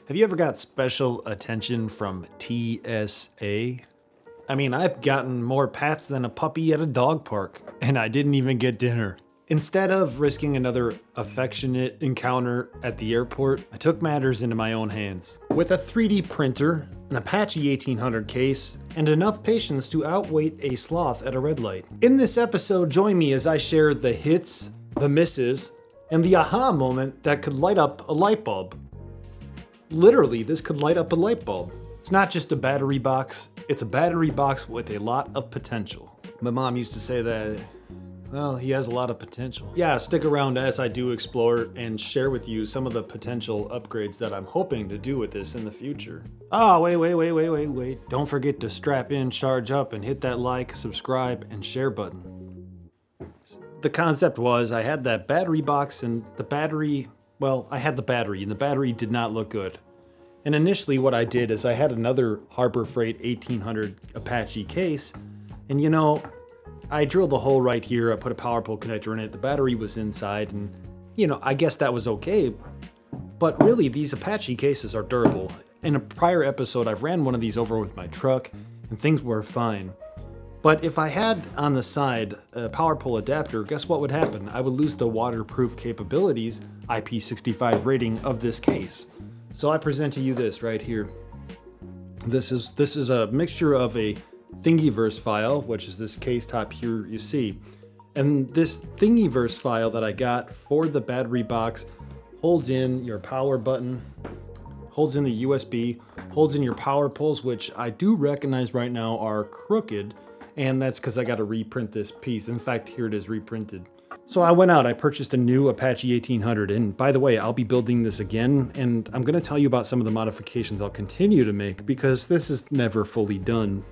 Have you ever got special attention from TSA? I mean, I've gotten more pats than a puppy at a dog park, and I didn't even get dinner. Instead of risking another affectionate encounter at the airport, I took matters into my own hands. With a 3D printer, an Apache 1800 case, and enough patience to outweight a sloth at a red light. In this episode, join me as I share the hits, the misses, and the aha moment that could light up a light bulb. Literally, this could light up a light bulb. It's not just a battery box, it's a battery box with a lot of potential. My mom used to say that, well, he has a lot of potential. Yeah, stick around as I do explore and share with you some of the potential upgrades that I'm hoping to do with this in the future. Oh, wait. Don't forget to strap in, charge up, and hit that like, subscribe, and share button. The concept was I had that battery box and the battery, well, I had the battery and the battery did not look good. And initially what I did is I had another Harbor Freight 1800 Apache case, and you know, I drilled a hole right here, I put a power pole connector in it, the battery was inside, and you know, I guess that was okay. But really, these Apache cases are durable. In a prior episode, I've ran one of these over with my truck, and things were fine. But if I had on the side a power pole adapter, guess what would happen? I would lose the waterproof capabilities, IP65 rating of this case. So I present to you this right here. This is a mixture of a Thingiverse file, which is this case top here you see. And this Thingiverse file that I got for the battery box holds in your power button, holds in the USB, holds in your power poles, which I do recognize right now are crooked. And that's because I got to reprint this piece. In fact, here it is reprinted. So I went out, I purchased a new Apache 1800. And by the way, I'll be building this again. And I'm going to tell you about some of the modifications I'll continue to make because this is never fully done.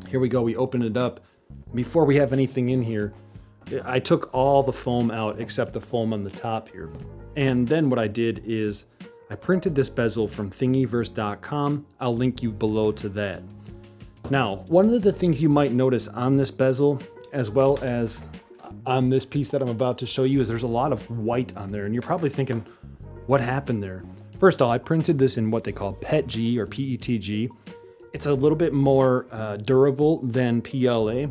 Here we go, we open it up. Before we have anything in here, I took all the foam out except the foam on the top here. And then what I did is I printed this bezel from thingiverse.com. I'll link you below to that. Now, one of the things you might notice on this bezel, as well as on this piece that I'm about to show you, is there's a lot of white on there. And you're probably thinking, what happened there? First of all, I printed this in what they call PETG or PETG. It's a little bit more durable than PLA,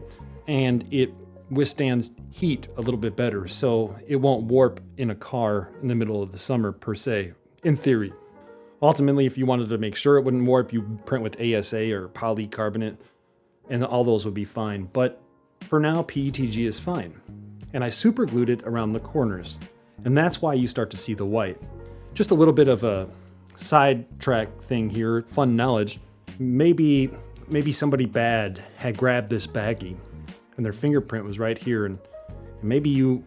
and it withstands heat a little bit better. So it won't warp in a car in the middle of the summer per se, in theory. Ultimately, if you wanted to make sure it wouldn't warp, you print with ASA or polycarbonate, and all those would be fine. But for now, PETG is fine. And I super glued it around the corners. And that's why you start to see the white. Just a little bit of a sidetrack thing here, fun knowledge. Maybe somebody bad had grabbed this baggie and their fingerprint was right here. And maybe you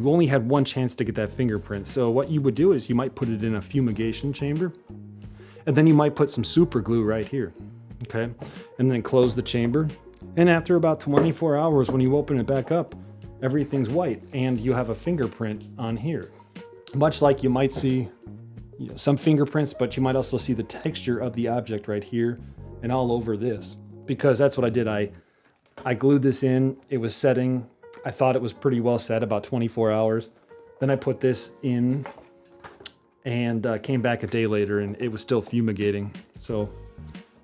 only had one chance to get that fingerprint. So what you would do is you might put it in a fumigation chamber, and then you might put some super glue right here, okay? And then close the chamber. And after about 24 hours, when you open it back up, everything's white and you have a fingerprint on here. Much like you might see some fingerprints, but you might also see the texture of the object right here and all over this, because that's what I did. I glued this in, it was setting. I thought it was pretty well set, about 24 hours. Then I put this in and came back a day later and it was still fumigating. So,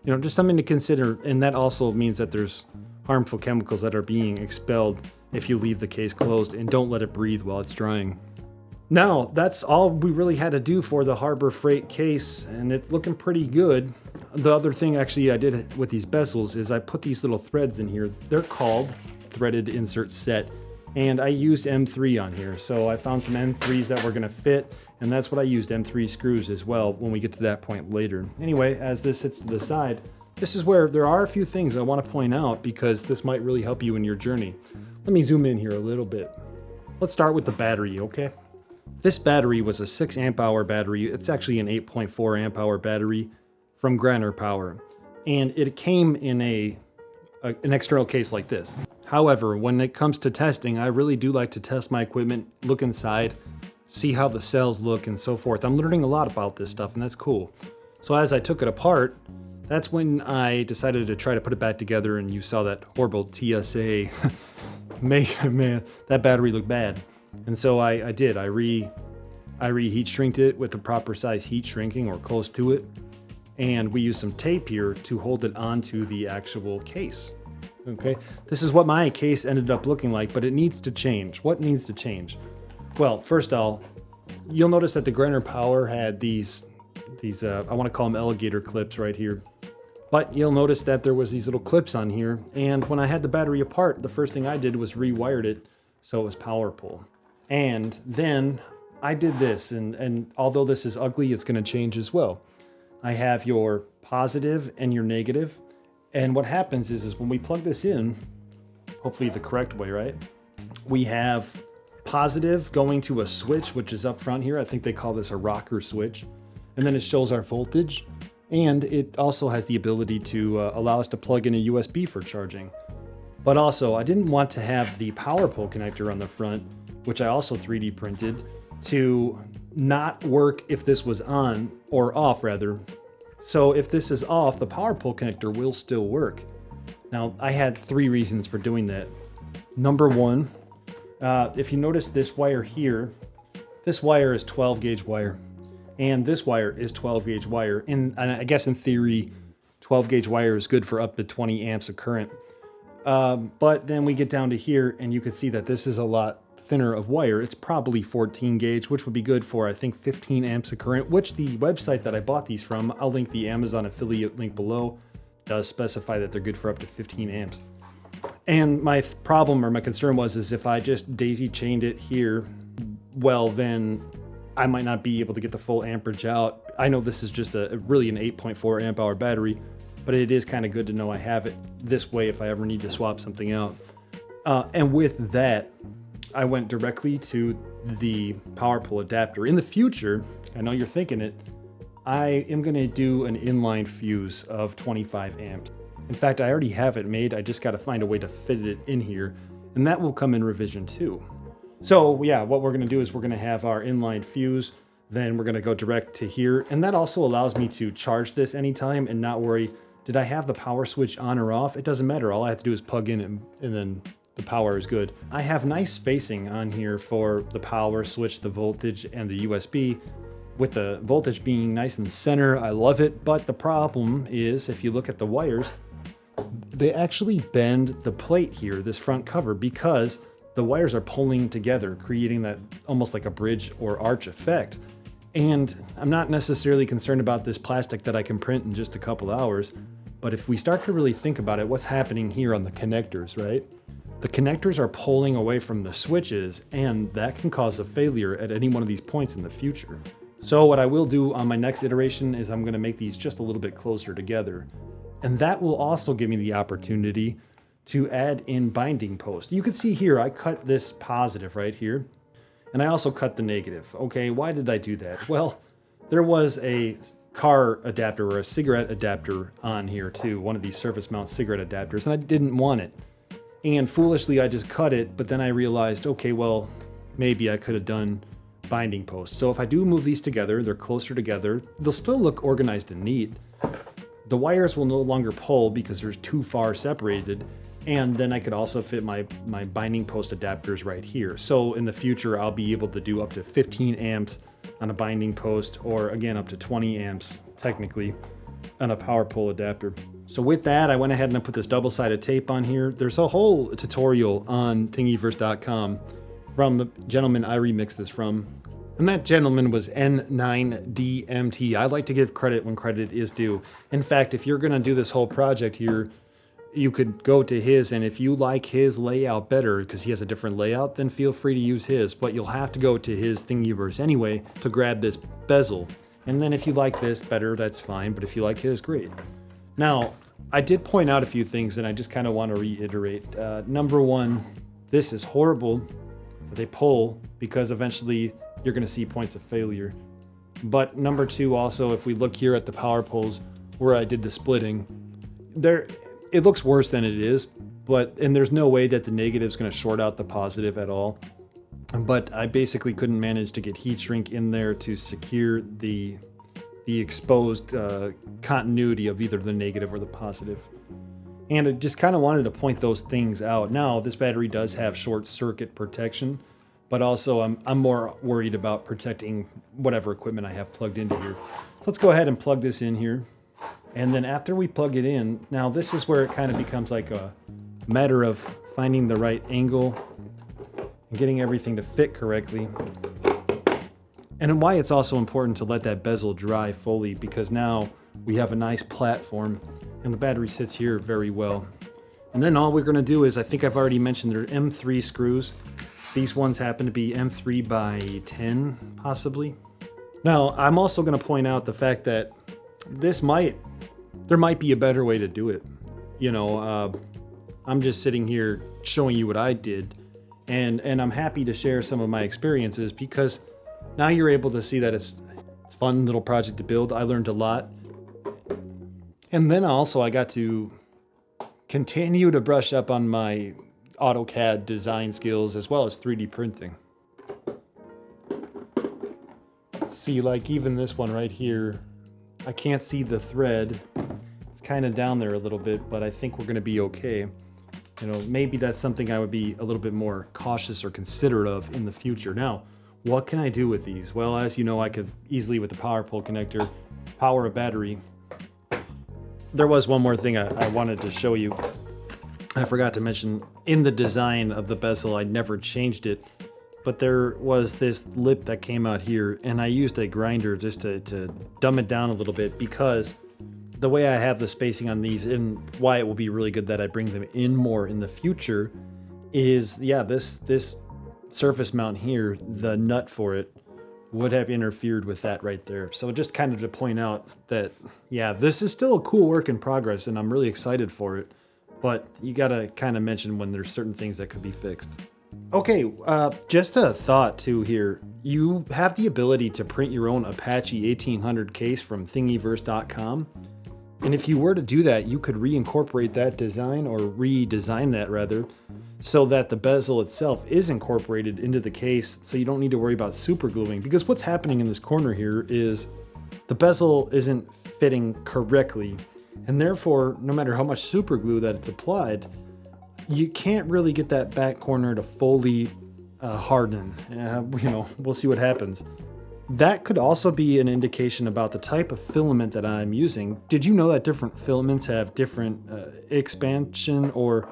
you know, just something to consider. And that also means that there's harmful chemicals that are being expelled if you leave the case closed and don't let it breathe while it's drying. Now, that's all we really had to do for the Harbor Freight case, and it's looking pretty good. The other thing actually I did with these bezels is I put these little threads in here. They're called threaded insert set, and I used M3 on here. So I found some M3s that were gonna fit, and that's what I used, M3 screws as well when we get to that point later. Anyway, as this sits to the side, this is where there are a few things I wanna point out because this might really help you in your journey. Let me zoom in here a little bit. Let's start with the battery, okay? This battery was a 6 amp hour battery. It's actually an 8.4 amp hour battery from Granner Power. And it came in an external case like this. However, when it comes to testing, I really do like to test my equipment, look inside, see how the cells look and so forth. I'm learning a lot about this stuff and that's cool. So as I took it apart, that's when I decided to try to put it back together, and you saw that horrible TSA. Man, that battery looked bad. And so I did. I reheat shrinked it with the proper size heat shrinking or close to it. and we use some tape here to hold it onto the actual case. Okay, this is what my case ended up looking like, but it needs to change. What needs to change? Well, first all, you'll notice that the grinder power had these I want to call them alligator clips right here. But you'll notice that there was these little clips on here, and when I had the battery apart, the first thing I did was rewired it so it was power pull. And then I did this, and although this is ugly, it's going to change as well. I have your positive and your negative, and what happens is when we plug this in, hopefully the correct way, right? We have positive going to a switch, which is up front here. I think they call this a rocker switch. And then it shows our voltage. And it also has the ability to allow us to plug in a USB for charging. But also, I didn't want to have the power pole connector on the front, which I also 3D printed, to not work if this was on, or off rather. So if this is off, the power pole connector will still work. Now, I had 3 reasons for doing that. Number 1, if you notice this wire here, this wire is 12 gauge wire. And this wire is 12 gauge wire. And I guess in theory, 12 gauge wire is good for up to 20 amps of current. But then we get down to here and you can see that this is a lot thinner of wire. It's probably 14 gauge, which would be good for, I think, 15 amps of current, which the website that I bought these from, I'll link the Amazon affiliate link below, does specify that they're good for up to 15 amps. And my problem or my concern is if I just daisy chained it here, well, then I might not be able to get the full amperage out. I know this is just really an 8.4 amp hour battery, but it is kind of good to know I have it this way if I ever need to swap something out. And with that, I went directly to the power pole adapter. In the future, I know you're thinking it, I am going to do an inline fuse of 25 amps. In fact, I already have it made. I just got to find a way to fit it in here, and that will come in revision 2. So yeah, what we're going to do is we're going to have our inline fuse, then we're going to go direct to here, and that also allows me to charge this anytime and not worry, did I have the power switch on or off? It doesn't matter. All I have to do is plug in and then the power is good. I have nice spacing on here for the power switch, the voltage, and the USB, with the voltage being nice in the center. I love it, but the problem is if you look at the wires, they actually bend the plate here, this front cover, because the wires are pulling together, creating that almost like a bridge or arch effect. And I'm not necessarily concerned about this plastic that I can print in just a couple hours, but if we start to really think about it, what's happening here on the connectors, right? The connectors are pulling away from the switches, and that can cause a failure at any one of these points in the future. So what I will do on my next iteration is I'm going to make these just a little bit closer together. And that will also give me the opportunity to add in binding posts. You can see here, I cut this positive right here, and I also cut the negative. Okay, why did I do that? Well, there was a car adapter or a cigarette adapter on here too, one of these surface mount cigarette adapters, and I didn't want it. And foolishly, I just cut it, but then I realized, okay, well, maybe I could have done binding posts. So if I do move these together, they're closer together, they'll still look organized and neat. The wires will no longer pull because they're too far separated. And then I could also fit my binding post adapters right here. So in the future, I'll be able to do up to 15 amps on a binding post, or again, up to 20 amps technically on a power pole adapter. So with that, I went ahead and I put this double-sided tape on here. There's a whole tutorial on thingiverse.com from the gentleman I remixed this from. And that gentleman was N9DMT. I like to give credit when credit is due. In fact, if you're gonna do this whole project here, you could go to his, and if you like his layout better, because he has a different layout, then feel free to use his, but you'll have to go to his Thingiverse anyway to grab this bezel. And then if you like this better, that's fine, but if you like his, great. Now, I did point out a few things, and I just kind of want to reiterate. Number 1, this is horrible that they pull, because eventually you're going to see points of failure. But number 2, also, if we look here at the power poles where I did the splitting, it looks worse than it is, and there's no way that the negative is going to short out the positive at all. But I basically couldn't manage to get heat shrink in there to secure the exposed continuity of either the negative or the positive. And I just kind of wanted to point those things out. Now, this battery does have short circuit protection, but also I'm more worried about protecting whatever equipment I have plugged into here. So let's go ahead and plug this in here. And then after we plug it in, now this is where it kind of becomes like a matter of finding the right angle and getting everything to fit correctly. And why it's also important to let that bezel dry fully, because now we have a nice platform and the battery sits here very well. And then all we're going to do is, I think I've already mentioned, they're M3 screws. These ones happen to be M3 by 10, possibly. Now, I'm also going to point out the fact that there might be a better way to do it. You know, I'm just sitting here showing you what I did, and I'm happy to share some of my experiences, because now you're able to see that it's a fun little project to build. I learned a lot. And then also I got to continue to brush up on my AutoCAD design skills as well as 3D printing. See, like even this one right here, I can't see the thread. It's kind of down there a little bit, but I think we're going to be okay. You know, maybe that's something I would be a little bit more cautious or considerate of in the future. Now, what can I do with these? Well, as you know, I could easily, with the power pole connector, power a battery. There was one more thing I wanted to show you. I forgot to mention, in the design of the bezel, I never changed it, but there was this lip that came out here, and I used a grinder just to dumb it down a little bit, because the way I have the spacing on these, and why it will be really good that I bring them in more in the future, is, yeah, this surface mount here, the nut for it, would have interfered with that right there. So just kind of to point out that, yeah, this is still a cool work in progress, and I'm really excited for it. But you gotta kind of mention when there's certain things that could be fixed. Okay, just a thought too here. You have the ability to print your own Apache 1800 case from thingiverse.com. And if you were to do that, you could reincorporate that design, or redesign that rather, so that the bezel itself is incorporated into the case, so you don't need to worry about super gluing. Because what's happening in this corner here is the bezel isn't fitting correctly, and therefore, no matter how much super glue that it's applied, you can't really get that back corner to fully harden. You know, we'll see what happens. That could also be an indication about the type of filament that I'm using. Did you know that different filaments have different expansion or,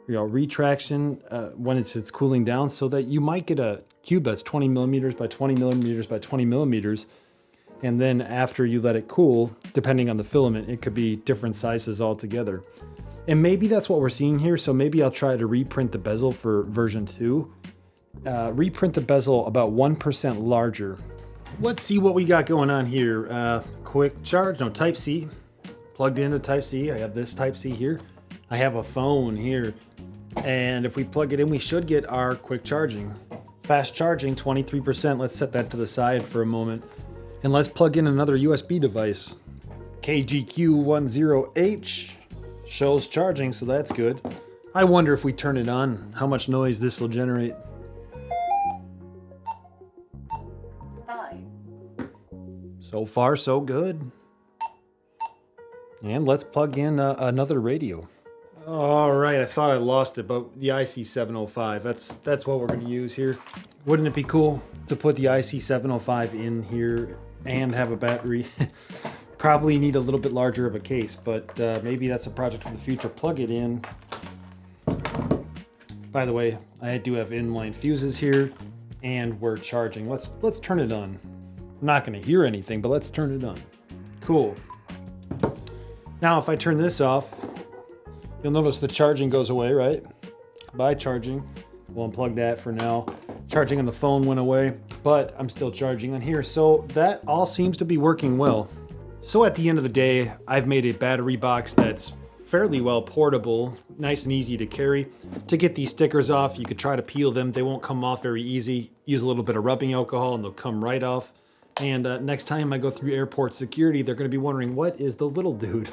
you know, retraction when it's cooling down, so that you might get a cube that's 20 millimeters by 20 millimeters by 20 millimeters, and then after you let it cool, depending on the filament, it could be different sizes altogether. And maybe that's what we're seeing here, so maybe I'll try to reprint the bezel for version 2. Reprint the bezel about 1% larger. Let's see what we got going on here. Quick charge, no, Type-C. Plugged into Type-C. I have this Type-C here. I have a phone here. And if we plug it in, we should get our quick charging. Fast charging, 23%. Let's set that to the side for a moment. And let's plug in another USB device. KGQ10H shows charging, so that's good. I wonder if we turn it on, how much noise this will generate. So far, so good. And let's plug in another radio. All right, I thought I lost it, but the IC705, that's what we're going to use here. Wouldn't it be cool to put the IC705 in here and have a battery? Probably need a little bit larger of a case, but maybe that's a project for the future. Plug it in. By the way, I do have inline fuses here, and we're charging. Let's turn it on. I'm not going to hear anything, but let's turn it on. Cool. Now, if I turn this off, you'll notice the charging goes away, right? Goodbye, charging. We'll unplug that for now. Charging on the phone went away, but I'm still charging on here. So that all seems to be working well. So at the end of the day, I've made a battery box that's fairly well portable, nice and easy to carry. To get these stickers off, you could try to peel them. They won't come off very easy. Use a little bit of rubbing alcohol and they'll come right off. And next time I go through airport security, they're going to be wondering, what is the little dude?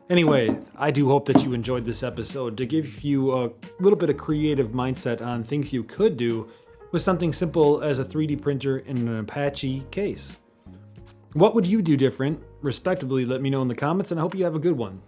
Anyway, I do hope that you enjoyed this episode to give you a little bit of creative mindset on things you could do with something simple as a 3D printer in an Apache case. What would you do different? Respectively, let me know in the comments, and I hope you have a good one.